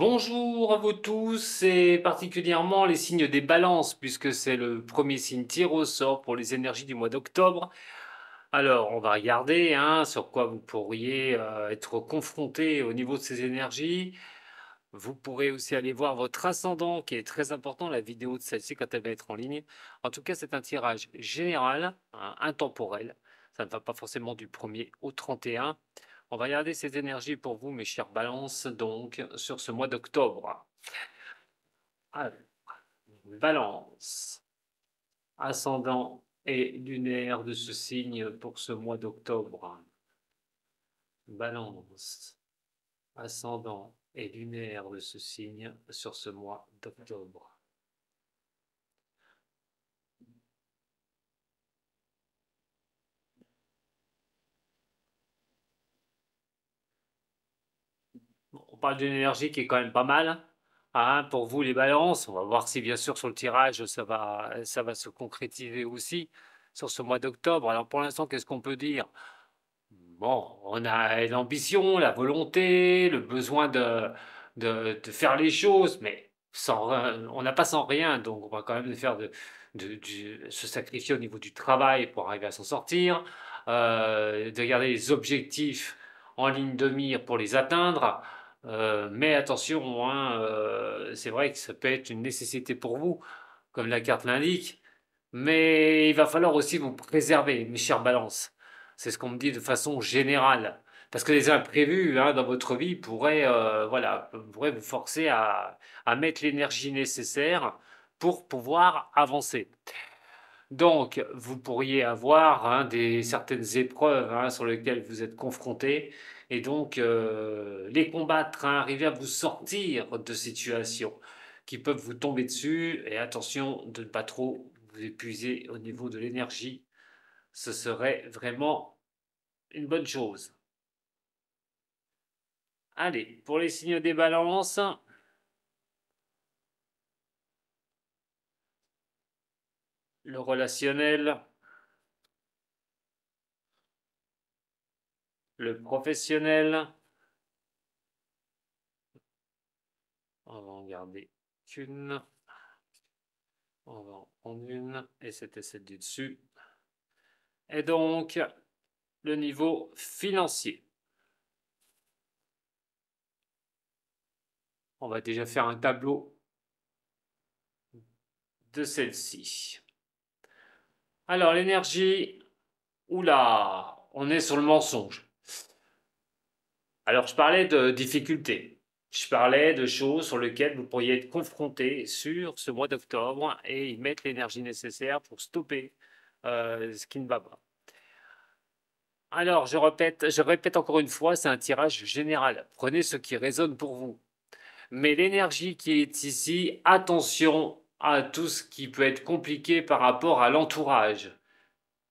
Bonjour à vous tous et particulièrement les signes des balances puisque c'est le premier signe tiré au sort pour les énergies du mois d'octobre. Alors on va regarder sur quoi vous pourriez être confronté au niveau de ces énergies. Vous pourrez aussi aller voir votre ascendant qui est très important, la vidéo de celle-ci quand elle va être en ligne. En tout cas c'est un tirage général, intemporel. Ça ne va pas forcément du 1er au 31. On va regarder ces énergies pour vous, mes chers balances, donc sur ce mois d'octobre. Alors, Balance, ascendant et lunaire de ce signe pour ce mois d'octobre. Balance, ascendant et lunaire de ce signe sur ce mois d'octobre. On parle d'une énergie qui est quand même pas mal. Pour vous, les balances, on va voir si bien sûr sur le tirage, ça va se concrétiser aussi sur ce mois d'octobre. Alors pour l'instant, qu'est-ce qu'on peut dire? Bon, on a l'ambition, la volonté, le besoin de faire les choses, mais on n'a pas sans rien, donc on va quand même se sacrifier au niveau du travail pour arriver à s'en sortir, de garder les objectifs en ligne de mire pour les atteindre. Mais attention, c'est vrai que ça peut être une nécessité pour vous, comme la carte l'indique, mais il va falloir aussi vous préserver, mes chers balances. C'est ce qu'on me dit de façon générale. Parce que les imprévus dans votre vie pourraient vous forcer à mettre l'énergie nécessaire pour pouvoir avancer. Donc, vous pourriez avoir certaines épreuves sur lesquelles vous êtes confrontés et donc les combattre, arriver à vous sortir de situations qui peuvent vous tomber dessus. Et attention de ne pas trop vous épuiser au niveau de l'énergie. Ce serait vraiment une bonne chose. Allez, pour les signes des balances, le relationnel, le professionnel, on va en garder qu'une. On va en prendre une, et c'était celle du dessus. Et donc, le niveau financier. On va déjà faire un tableau de celle-ci. Alors, l'énergie, oula, on est sur le mensonge. Alors, je parlais de difficultés. Je parlais de choses sur lesquelles vous pourriez être confronté sur ce mois d'octobre et y mettre l'énergie nécessaire pour stopper ce qui ne va pas. Alors, je répète encore une fois, c'est un tirage général. Prenez ce qui résonne pour vous. Mais l'énergie qui est ici, attention à tout ce qui peut être compliqué par rapport à l'entourage.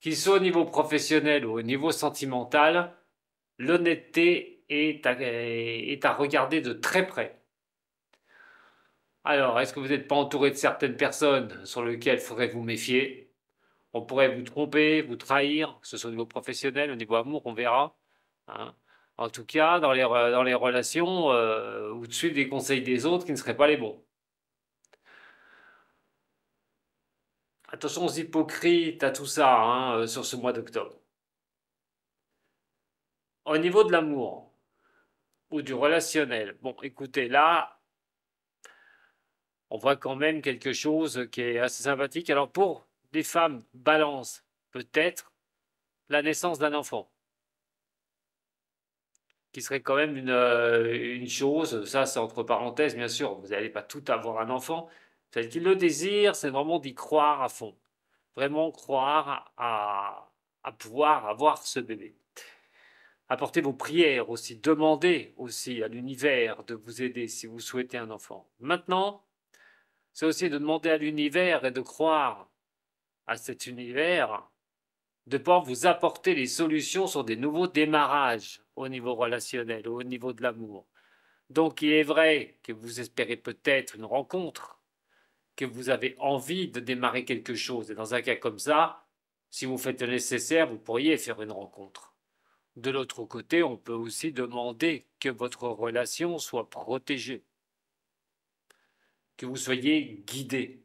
Qu'il soit au niveau professionnel ou au niveau sentimental, l'honnêteté est à regarder de très près. Alors, est-ce que vous n'êtes pas entouré de certaines personnes sur lesquelles il faudrait vous méfier? On pourrait vous tromper, vous trahir, que ce soit au niveau professionnel, au niveau amour, on verra. hein. En tout cas, dans les relations, vous suivez des conseils des autres qui ne seraient pas les bons. Attention aux hypocrites, à tout ça, sur ce mois d'octobre. Au niveau de l'amour ou du relationnel, bon, écoutez, là, on voit quand même quelque chose qui est assez sympathique. Alors, pour des femmes, balance, peut-être la naissance d'un enfant, qui serait quand même une chose, ça c'est entre parenthèses, bien sûr, vous n'allez pas tout avoir un enfant. Celle qui le désire, c'est vraiment d'y croire à fond. Vraiment croire à pouvoir avoir ce bébé. Apportez vos prières aussi, demandez aussi à l'univers de vous aider si vous souhaitez un enfant. Maintenant, c'est aussi de demander à l'univers et de croire à cet univers de pouvoir vous apporter les solutions sur des nouveaux démarrages au niveau relationnel, au niveau de l'amour. Donc il est vrai que vous espérez peut-être une rencontre, que vous avez envie de démarrer quelque chose. Et dans un cas comme ça, si vous faites le nécessaire, vous pourriez faire une rencontre. De l'autre côté, on peut aussi demander que votre relation soit protégée. que vous soyez guidé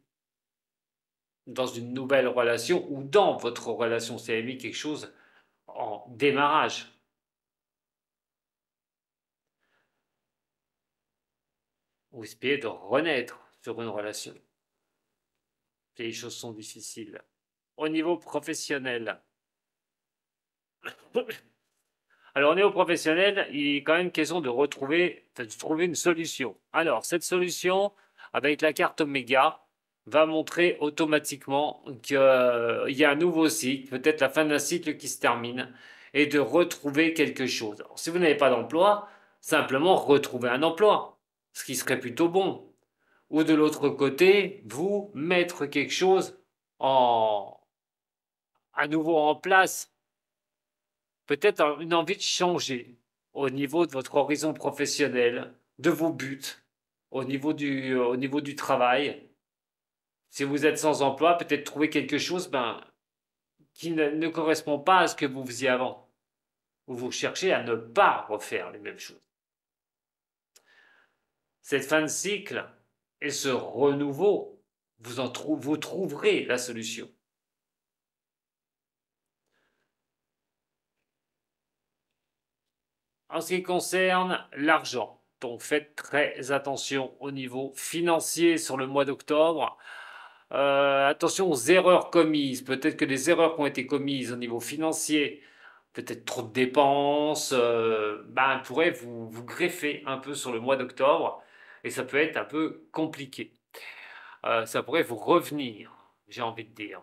dans une nouvelle relation ou dans votre relation. C'est mis quelque chose en démarrage. Vous espérez de renaître sur une relation. Les choses sont difficiles. Au niveau professionnel, alors, au niveau professionnel, il est quand même question de trouver une solution. Alors, cette solution, avec la carte Oméga, va montrer automatiquement qu'il y a un nouveau cycle, peut-être la fin d'un cycle qui se termine, et de retrouver quelque chose. Alors, si vous n'avez pas d'emploi, simplement retrouver un emploi, ce qui serait plutôt bon. Ou de l'autre côté, vous mettre quelque chose en, à nouveau en place, peut-être une envie de changer au niveau de votre horizon professionnel, de vos buts, au niveau du travail. Si vous êtes sans emploi, peut-être trouver quelque chose qui ne correspond pas à ce que vous faisiez avant. Ou vous cherchez à ne pas refaire les mêmes choses. Cette fin de cycle et ce renouveau, vous trouverez la solution. En ce qui concerne l'argent, donc faites très attention au niveau financier sur le mois d'octobre. Attention aux erreurs commises. Peut-être que les erreurs qui ont été commises au niveau financier, peut-être trop de dépenses, pourraient vous greffer un peu sur le mois d'octobre et ça peut être un peu compliqué. Ça pourrait vous revenir, j'ai envie de dire.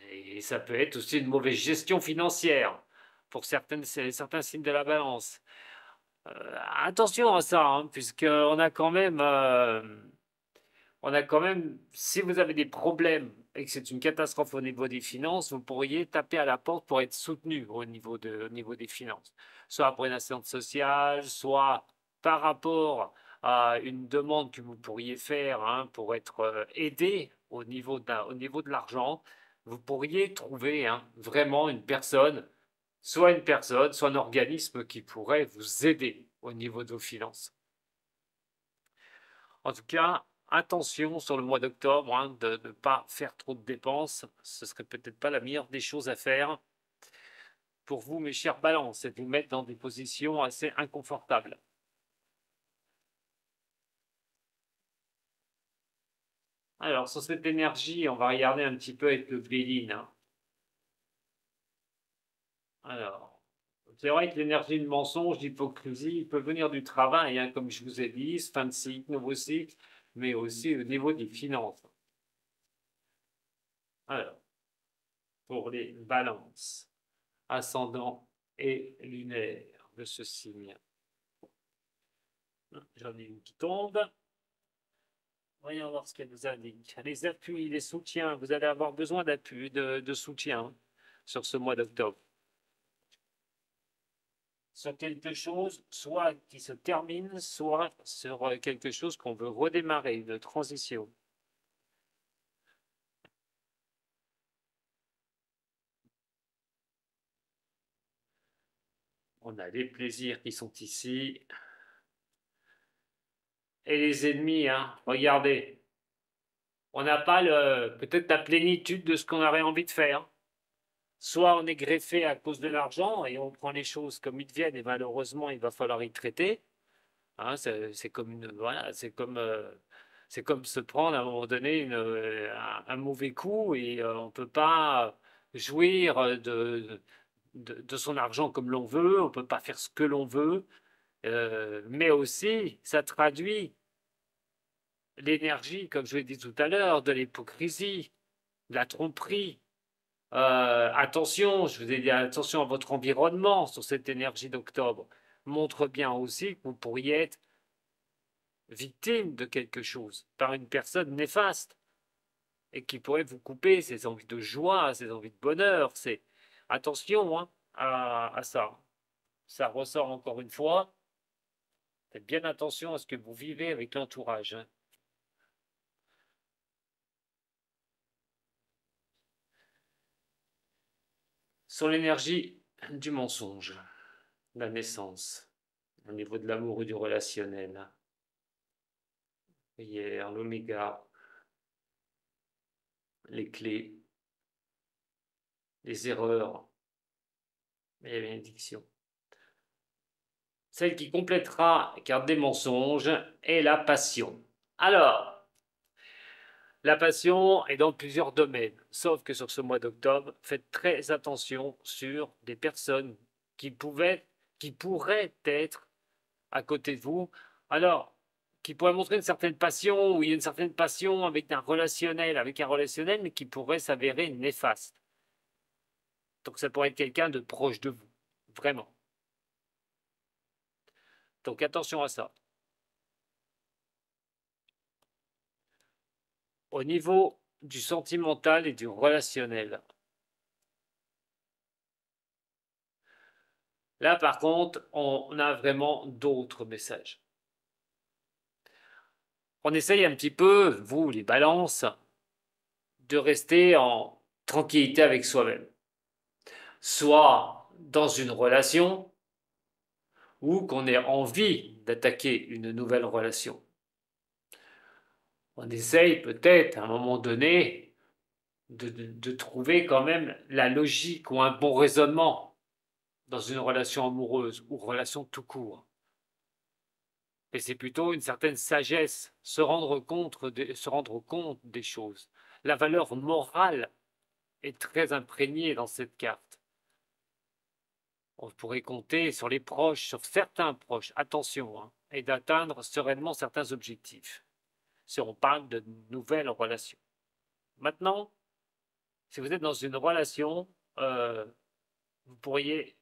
Et ça peut être aussi une mauvaise gestion financière pour certains signes de la balance. Attention à ça, hein, puisqu'on a quand même, si vous avez des problèmes et que c'est une catastrophe au niveau des finances, vous pourriez taper à la porte pour être soutenu au niveau des finances, soit pour une assistance sociale, soit par rapport à une demande que vous pourriez faire, hein, pour être aidé au niveau de l'argent. Vous pourriez trouver, hein, vraiment une personne, soit un organisme qui pourrait vous aider au niveau de vos finances. En tout cas, attention sur le mois d'octobre, hein, de ne pas faire trop de dépenses. Ce serait peut-être pas la meilleure des choses à faire pour vous, mes chers balances, c'est de vous mettre dans des positions assez inconfortables. Alors, sur cette énergie, on va regarder un petit peu avec le Béline, hein. Alors, c'est vrai que l'énergie de mensonge, d'hypocrisie, il peut venir du travail, hein, comme je vous ai dit, fin de cycle, nouveau cycle, mais aussi au niveau des finances. Alors, pour les balances, ascendant et lunaire de ce signe. J'en ai une qui tombe. Voyons voir ce qu'elle nous indique. Les appuis, les soutiens, vous allez avoir besoin d'appui, de soutien sur ce mois d'octobre. Sur quelque chose, soit qui se termine, soit sur quelque chose qu'on veut redémarrer, une transition. On a les plaisirs qui sont ici. Et les ennemis, hein, regardez. On n'a pas peut-être la plénitude de ce qu'on aurait envie de faire. Soit on est greffé à cause de l'argent et on prend les choses comme ils viennent et malheureusement il va falloir y traiter. Hein, c'est comme voilà, c'est comme se prendre à un moment donné un mauvais coup et on ne peut pas jouir de son argent comme l'on veut, on ne peut pas faire ce que l'on veut, mais aussi ça traduit l'énergie, comme je l'ai dit tout à l'heure, de l'hypocrisie, de la tromperie. Attention, je vous ai dit attention à votre environnement sur cette énergie d'octobre. Montre bien aussi que vous pourriez être victime de quelque chose par une personne néfaste et qui pourrait vous couper ses envies de joie, ses envies de bonheur. Attention, hein, à ça. Ça ressort encore une fois. Faites bien attention à ce que vous vivez avec l'entourage, hein. Sur l'énergie du mensonge, la naissance, au niveau de l'amour ou du relationnel. hier, l'oméga, les clés, les erreurs, et les bénédictions. Celle qui complétera carte des mensonges est la passion. Alors, la passion est dans plusieurs domaines, sauf que sur ce mois d'octobre, faites très attention sur des personnes qui qui pourraient être à côté de vous. Alors, qui pourraient montrer une certaine passion, ou il y a une certaine passion avec un relationnel, mais qui pourrait s'avérer néfaste. Donc ça pourrait être quelqu'un de proche de vous, vraiment. Donc attention à ça. Au niveau du sentimental et du relationnel, là par contre, on a vraiment d'autres messages. On essaye un petit peu, vous les balances, de rester en tranquillité avec soi-même. Soit dans une relation, ou qu'on ait envie d'attaquer une nouvelle relation. On essaye peut-être à un moment donné de trouver quand même la logique ou un bon raisonnement dans une relation amoureuse ou relation tout court. Et c'est plutôt une certaine sagesse, se rendre compte des choses. La valeur morale est très imprégnée dans cette carte. On pourrait compter sur les proches, sur certains proches, attention, hein, et d'atteindre sereinement certains objectifs, si on parle de nouvelles relations. Maintenant, si vous êtes dans une relation, vous pourriez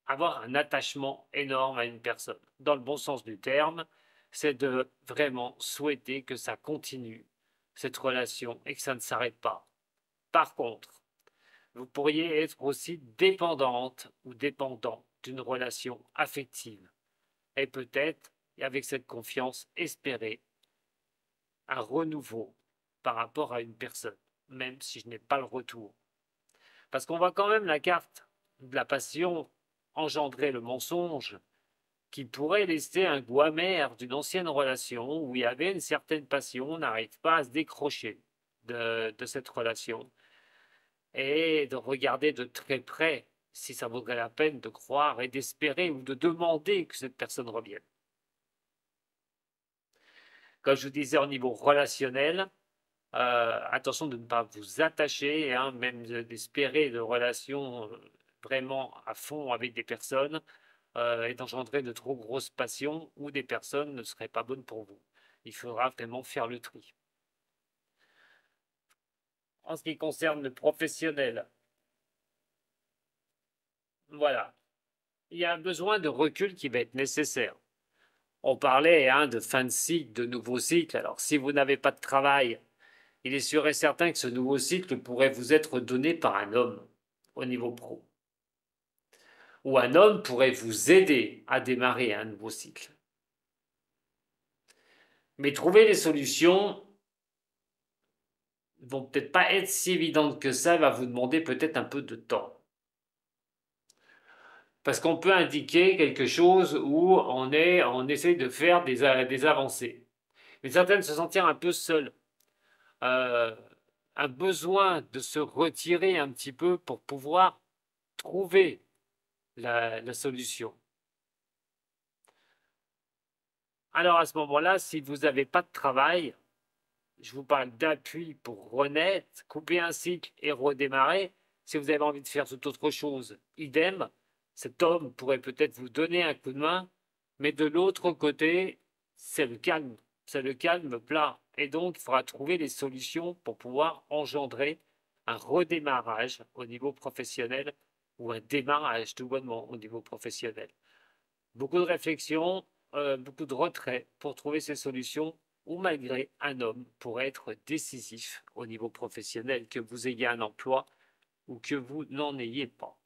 avoir un attachement énorme à une personne. Dans le bon sens du terme, c'est de vraiment souhaiter que ça continue, cette relation, et que ça ne s'arrête pas. Par contre, vous pourriez être aussi dépendante ou dépendant d'une relation affective. Et peut-être, avec cette confiance, espérer un renouveau par rapport à une personne, même si je n'ai pas le retour. Parce qu'on voit quand même la carte de la passion engendrer le mensonge qui pourrait laisser un goût amer d'une ancienne relation où il y avait une certaine passion, on n'arrive pas à se décrocher de cette relation et de regarder de très près si ça vaudrait la peine de croire et d'espérer ou de demander que cette personne revienne. Comme je vous disais au niveau relationnel, attention de ne pas vous attacher, hein, même d'espérer de relations vraiment à fond avec des personnes et d'engendrer de trop grosses passions où des personnes ne seraient pas bonnes pour vous. Il faudra vraiment faire le tri. En ce qui concerne le professionnel, voilà, il y a un besoin de recul qui va être nécessaire. On parlait hein, de fin de cycle, de nouveau cycle. Alors, si vous n'avez pas de travail, il est sûr et certain que ce nouveau cycle pourrait vous être donné par un homme au niveau pro. Ou un homme pourrait vous aider à démarrer un nouveau cycle. Mais trouver les solutions vont peut-être pas être si évidentes que ça, va vous demander peut-être un peu de temps. Parce qu'on peut indiquer quelque chose où on essaie de faire des avancées. Mais certaines se sentir un peu seules. Un besoin de se retirer un petit peu pour pouvoir trouver la solution. Alors à ce moment-là, si vous n'avez pas de travail, je vous parle d'appui pour renaître, couper un cycle et redémarrer. Si vous avez envie de faire toute autre chose, idem, cet homme pourrait peut-être vous donner un coup de main, mais de l'autre côté, c'est le calme. C'est le calme plat. Et donc, il faudra trouver des solutions pour pouvoir engendrer un redémarrage au niveau professionnel ou un démarrage tout bonnement au niveau professionnel. Beaucoup de réflexion, beaucoup de retrait pour trouver ces solutions ou malgré un homme pourrait être décisif au niveau professionnel, que vous ayez un emploi ou que vous n'en ayez pas.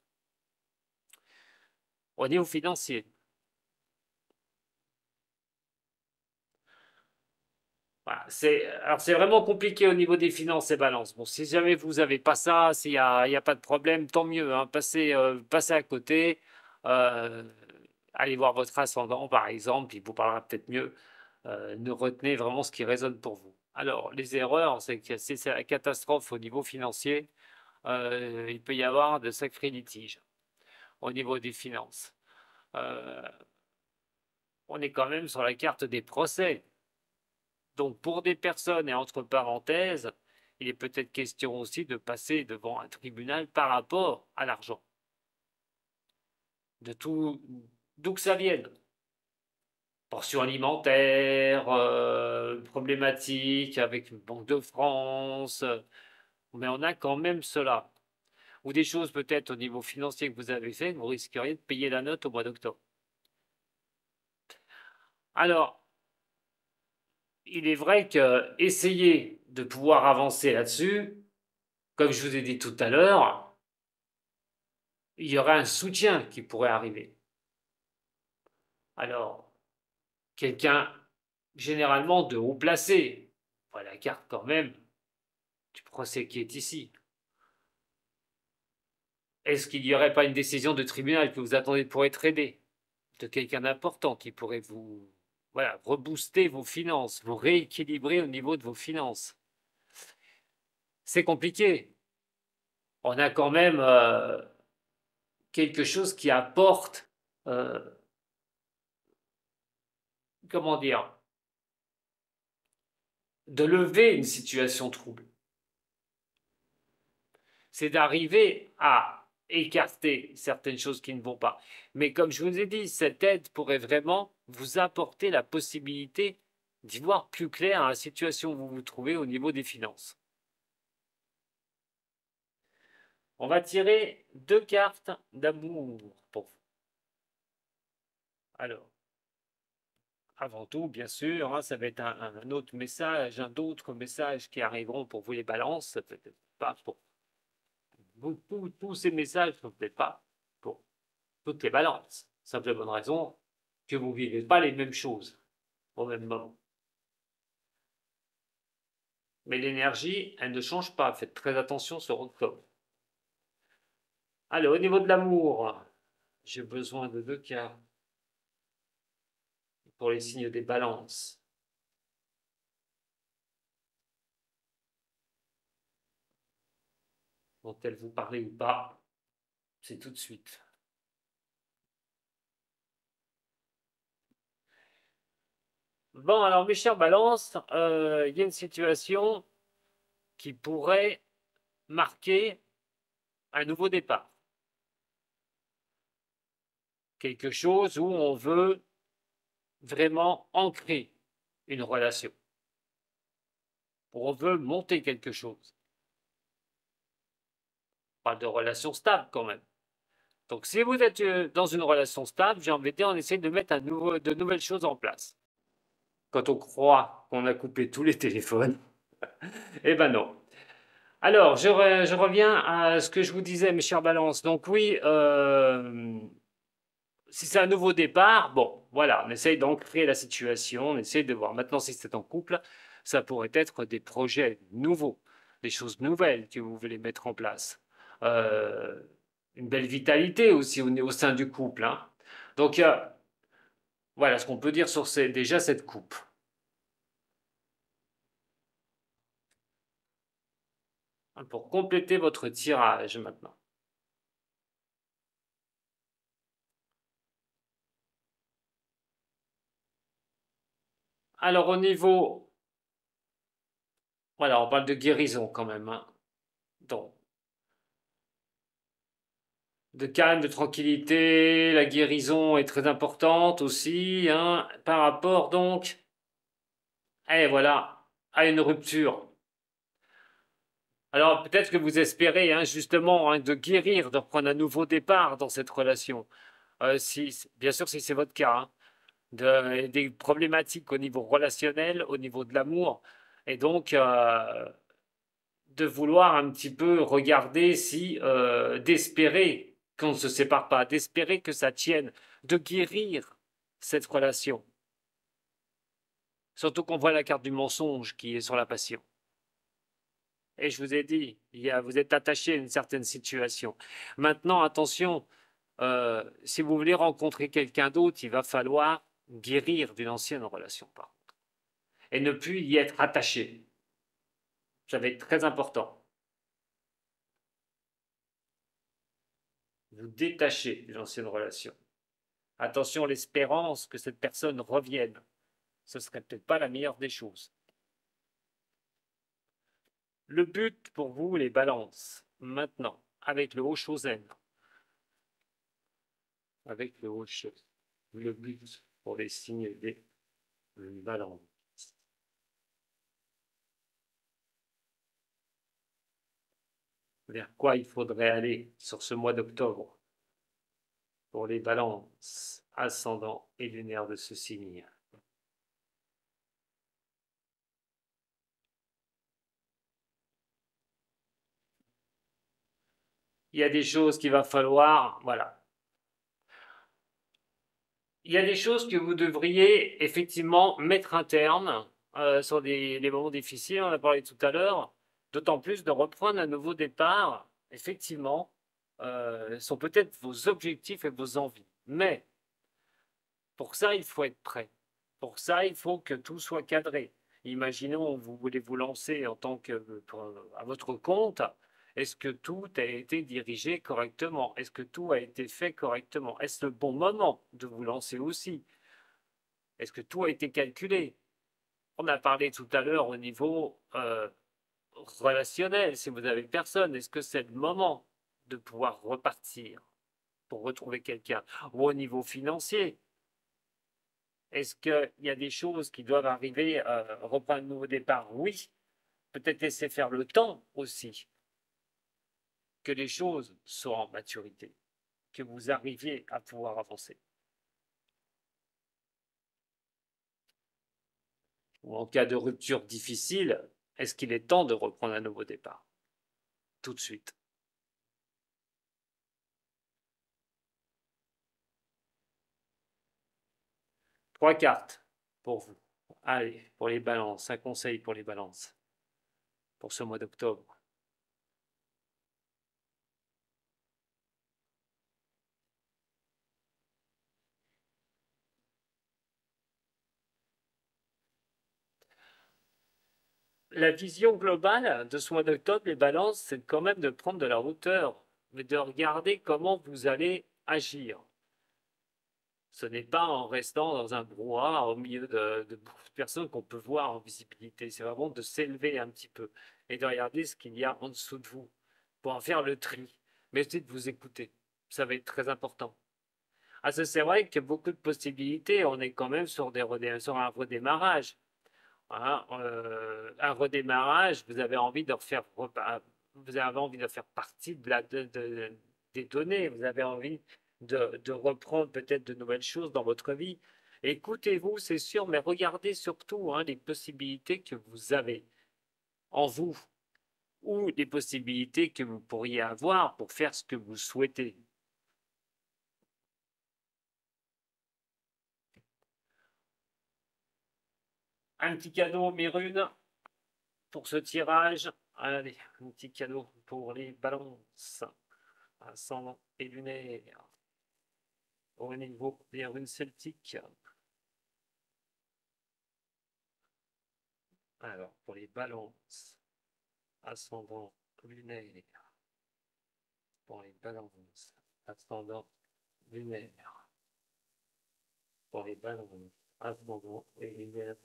Au niveau financier, voilà, c'est vraiment compliqué au niveau des finances et balances. Bon, si jamais vous n'avez pas ça, s'il y a pas de problème, tant mieux. Hein, passez à côté. Euh, allez voir votre ascendant, par exemple, il vous parlera peut-être mieux. Ne retenez vraiment ce qui résonne pour vous. Alors, les erreurs, c'est que si c'est la catastrophe au niveau financier, il peut y avoir de sacrés litiges au niveau des finances. Euh, on est quand même sur la carte des procès. Donc, pour des personnes, et entre parenthèses, il est peut-être question aussi de passer devant un tribunal par rapport à l'argent. De tout, d'où que ça vienne. Pension alimentaire, problématiques avec une Banque de France, mais on a quand même cela. Ou des choses peut-être au niveau financier que vous avez fait, vous risqueriez de payer la note au mois d'octobre. Alors, il est vrai que essayer de pouvoir avancer là-dessus, comme je vous ai dit tout à l'heure, il y aura un soutien qui pourrait arriver. Alors, quelqu'un généralement de haut placé, voilà la carte quand même du procès qui est ici. Est-ce qu'il n'y aurait pas une décision de tribunal que vous attendez pour être aidé, de quelqu'un d'important qui pourrait vous, voilà, rebooster vos finances, vous rééquilibrer au niveau de vos finances? C'est compliqué. On a quand même quelque chose qui apporte, euh, comment dire, de lever une situation trouble. C'est d'arriver à écarter certaines choses qui ne vont pas. Mais comme je vous ai dit, cette aide pourrait vraiment vous apporter la possibilité d'y voir plus clair à la situation où vous vous trouvez au niveau des finances. On va tirer 2 cartes d'amour pour vous. Alors, avant tout, bien sûr, hein, ça va être un autre message, d'autres messages qui arriveront pour vous les balances, peut-être pas pour tous ces messages, ne sont peut-être pas pour toutes les balances. Simple bonne raison que vous ne vivez pas les mêmes choses au même moment. Mais l'énergie, elle ne change pas. Faites très attention sur octobre. Alors, au niveau de l'amour, j'ai besoin de 2 cartes pour les signes des balances. Vont-elles vous parler ou pas? C'est tout de suite. Bon, alors mes chers balances, il y a une situation qui pourrait marquer un nouveau départ. Quelque chose où on veut vraiment ancrer une relation. Où on veut monter quelque chose. Pas de relation stable quand même. Donc si vous êtes dans une relation stable, j'ai envie de dire, on essaie de mettre de nouvelles choses en place. Quand on croit qu'on a coupé tous les téléphones, eh ben non. Alors, je reviens à ce que je vous disais, mes chers balances. Donc oui, si c'est un nouveau départ, bon, voilà, on essaye d'ancrer la situation, on essaye de voir. Maintenant, si c'est en couple, ça pourrait être des projets nouveaux, des choses nouvelles que vous voulez mettre en place. Euh, une belle vitalité aussi au sein du couple, hein. Donc, voilà ce qu'on peut dire sur déjà cette coupe. Pour compléter votre tirage maintenant. Alors, au niveau. Voilà, on parle de guérison quand même, hein. Donc, de calme, de tranquillité, la guérison est très importante aussi, hein, par rapport donc, voilà, à une rupture. Alors peut-être que vous espérez hein, justement hein, de guérir, de reprendre un nouveau départ dans cette relation. Bien sûr, si c'est votre cas, hein, des problématiques au niveau relationnel, au niveau de l'amour, et donc de vouloir un petit peu regarder si, d'espérer qu'on ne se sépare pas, d'espérer que ça tienne, de guérir cette relation. Surtout qu'on voit la carte du mensonge qui est sur la passion. Et je vous ai dit, vous êtes attaché à une certaine situation. Maintenant, attention, si vous voulez rencontrer quelqu'un d'autre, il va falloir guérir d'une ancienne relation, par contre. et ne plus y être attaché. Ça va être très important. Vous détachez des anciennes relations. Attention, l'espérance que cette personne revienne, ce serait peut-être pas la meilleure des choses. Le but pour vous, les balances, maintenant, avec le haut Chosen, avec le haut chose, le but pour les signes des balances. Vers quoi il faudrait aller sur ce mois d'octobre pour les balances ascendants et lunaires de ce signe. Il y a des choses qu'il va falloir, voilà. Il y a des choses que vous devriez effectivement mettre un terme sur les moments difficiles, on en a parlé tout à l'heure, d'autant plus de reprendre un nouveau départ, effectivement, sont peut-être vos objectifs et vos envies. Mais pour ça, il faut être prêt. Pour ça, il faut que tout soit cadré. Imaginons, vous voulez vous lancer en tant que à votre compte. Est-ce que tout a été dirigé correctement? Est-ce que tout a été fait correctement? Est-ce le bon moment de vous lancer aussi? Est-ce que tout a été calculé? On a parlé tout à l'heure au niveau relationnel. Si vous n'avez personne, est-ce que c'est le moment de pouvoir repartir pour retrouver quelqu'un? Ou au niveau financier, est-ce qu'il y a des choses qui doivent arriver, reprendre un nouveau départ? Oui. Peut-être laisser faire le temps aussi, que les choses soient en maturité, que vous arriviez à pouvoir avancer. Ou en cas de rupture difficile, est-ce qu'il est temps de reprendre un nouveau départ? Tout de suite. Trois cartes pour vous. Allez, pour les balances, un conseil pour les balances, pour ce mois d'octobre. La vision globale de ce mois d'octobre, les balances, c'est quand même de prendre de la hauteur, mais de regarder comment vous allez agir. Ce n'est pas en restant dans un brouhaha au milieu de beaucoup de personnes qu'on peut voir en visibilité. C'est vraiment de s'élever un petit peu et de regarder ce qu'il y a en dessous de vous pour en faire le tri. Mais aussi de vous écouter. Ça va être très important. Ah, ça, c'est vrai qu'il y a beaucoup de possibilités. On est quand même sur sur un redémarrage. Hein, un redémarrage, vous avez envie de refaire, vous avez envie de faire partie des données, vous avez envie de reprendre peut-être de nouvelles choses dans votre vie. Écoutez-vous, c'est sûr, mais regardez surtout les possibilités que vous avez en vous ou les possibilités que vous pourriez avoir pour faire ce que vous souhaitez. Un petit cadeau, mes runes, pour ce tirage. Allez, un petit cadeau pour les balances. Ascendant et lunaire. Au niveau des runes celtiques. Alors, pour les balances, ascendant lunaire. Pour les balances, ascendant lunaire. Pour les balances, ascendant et lunaire.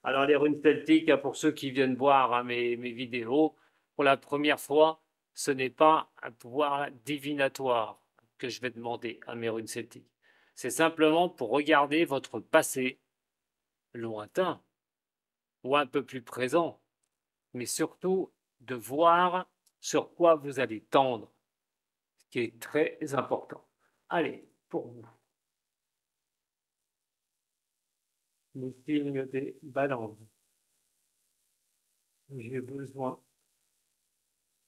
Alors, les runes celtiques, pour ceux qui viennent voir mes vidéos, pour la première fois, ce n'est pas un pouvoir divinatoire que je vais demander à mes runes celtiques. C'est simplement pour regarder votre passé lointain ou un peu plus présent, mais surtout de voir sur quoi vous allez tendre, ce qui est très important. Allez, pour vous, le signe des balances. J'ai besoin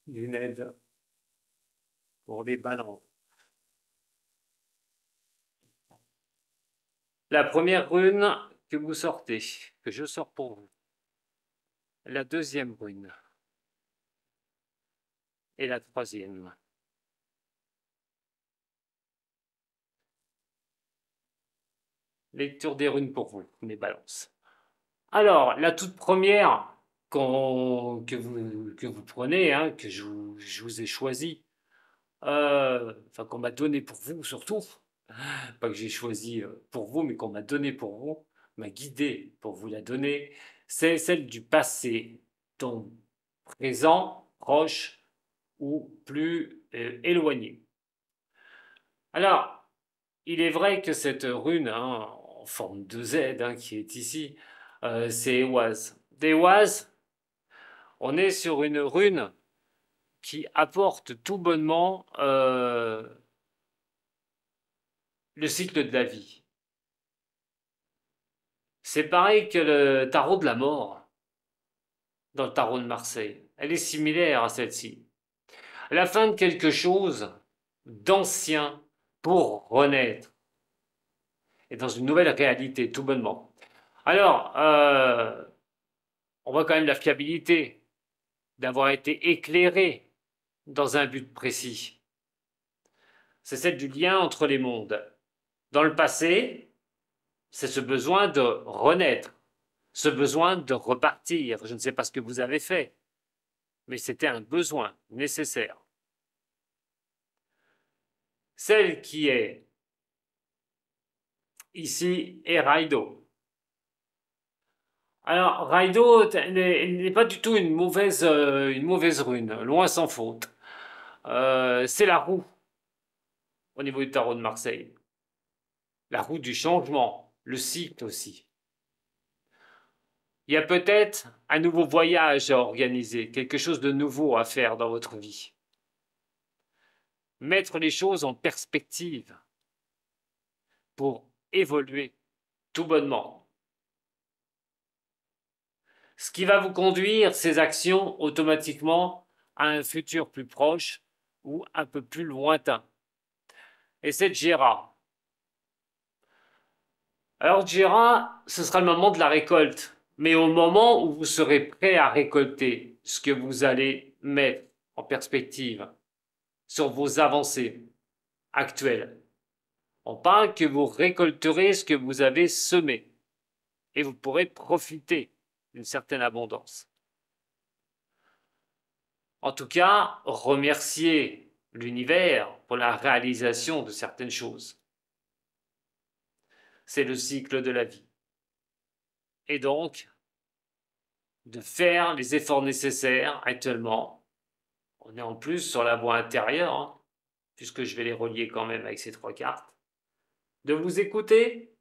d'une aide pour les balances. La première rune que vous sortez, que je sors pour vous. La deuxième rune. Et la troisième. lecture des runes pour vous, mes balances. Alors, la toute première que vous prenez, hein, que je vous ai choisi, enfin qu'on m'a donné pour vous surtout, pas que j'ai choisi pour vous, mais qu'on m'a donné pour vous, m'a guidé pour vous la donner, c'est celle du passé, ton présent, proche ou plus éloigné. Alors, il est vrai que cette rune, hein, en forme de Z, hein, qui est ici, c'est Ewaz. D'Ewaz, on est sur une rune qui apporte tout bonnement le cycle de la vie. C'est pareil que le tarot de la mort dans le tarot de Marseille. Elle est similaire à celle-ci. La fin de quelque chose d'ancien pour renaître et dans une nouvelle réalité, tout bonnement. Alors, on voit quand même la fiabilité d'avoir été éclairé dans un but précis. C'est celle du lien entre les mondes. Dans le passé, c'est ce besoin de renaître, ce besoin de repartir. Je ne sais pas ce que vous avez fait, mais c'était un besoin nécessaire. Celle qui est ici est Raido. Alors, Raido n'est pas du tout une mauvaise rune, loin sans faute. C'est la roue au niveau du tarot de Marseille. La roue du changement, le cycle aussi. Il y a peut-être un nouveau voyage à organiser, quelque chose de nouveau à faire dans votre vie. Mettre les choses en perspective pour évoluer tout bonnement. Ce qui va vous conduire, ces actions, automatiquement à un futur plus proche ou un peu plus lointain. Et c'est Gérard. Alors Gérard, ce sera le moment de la récolte. Mais au moment où vous serez prêt à récolter ce que vous allez mettre en perspective sur vos avancées actuelles, on parle que vous récolterez ce que vous avez semé et vous pourrez profiter d'une certaine abondance. En tout cas, remerciez l'univers pour la réalisation de certaines choses. C'est le cycle de la vie. Et donc, de faire les efforts nécessaires actuellement. On est en plus sur la voie intérieure, hein, puisque je vais les relier quand même avec ces trois cartes. De vous écouter,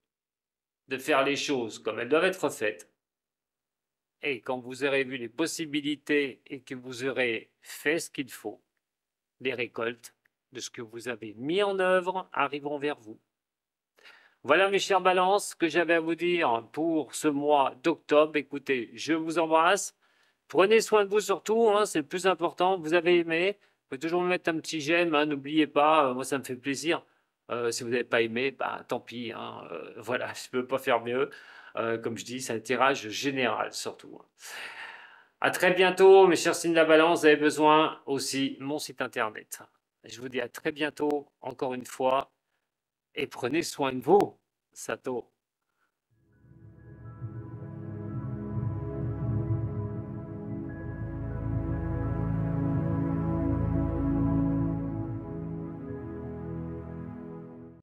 de faire les choses comme elles doivent être faites. Et quand vous aurez vu les possibilités et que vous aurez fait ce qu'il faut, les récoltes de ce que vous avez mis en œuvre arriveront vers vous. Voilà mes chers balances, ce que j'avais à vous dire pour ce mois d'octobre. Écoutez, je vous embrasse. Prenez soin de vous surtout, hein, c'est le plus important. Vous avez aimé, vous pouvez toujours me mettre un petit j'aime, hein, n'oubliez pas, moi ça me fait plaisir. Si vous n'avez pas aimé, bah, tant pis, hein, voilà, je ne peux pas faire mieux. Comme je dis, c'est un tirage général surtout. À très bientôt, mes chers signes de la balance. Vous avez besoin aussi de mon site internet. Je vous dis à très bientôt, encore une fois, et prenez soin de vous. Sato.